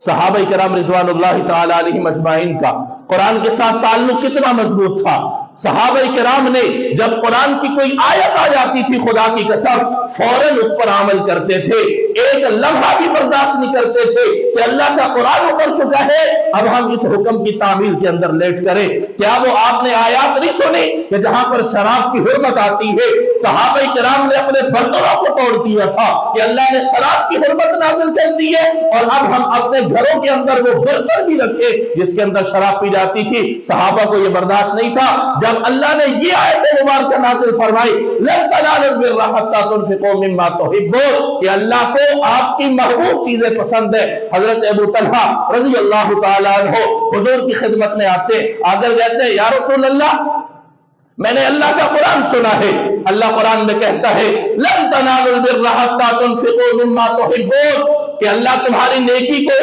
صحابہ کرام رضوان اللہ تعالی علیہم اجمعین کا قرآن کے ساتھ تعلق کتنا مضبوط تھا۔ صحابہ کرام نے جب قرآن کی کوئی آیت آ جاتی تھی خدا کی قسم فوراً اس پر عمل کرتے تھے، ایک لمحہ بھی برداشت نہیں کرتے تھے کہ اللہ کا قرآن اتر چکا ہے اب ہم اس حکم کی تعمیل کے اندر لیٹ کریں۔ کیا وہ آپ نے آیات نہیں سنی کہ جہاں پر شراب کی حرمت آتی ہے صحابہ کرام نے اپنے برتنوں کو توڑ دیا تھا کہ اللہ نے شراب کی حرمت نازل کر دی ہے اور اب ہم اپنے گھروں کے اندر وہ برتن بھی رکھے جس کے اندر شراب پی جاتی تھی۔ صحابہ کو یہ برداشت نہیں تھا۔ جب اللہ نے یہ آیت مبارکہ نازل فرمائی لن تنالوا البر حتى تنفقوا مما تحبون کہ اللہ کو آپ کی محبوب چیزیں پسند ہے، حضرت ابو طلحہ رضی اللہ تعالیٰ عنہ حضور کی خدمت میں آتے آگر کہتے ہیں یا رسول اللہ میں نے اللہ کا قرآن سنا ہے، اللہ قرآن میں کہتا ہے لن تنالوا البر حتى تنفقوا مما تحبون کہ اللہ تمہاری نیکی کو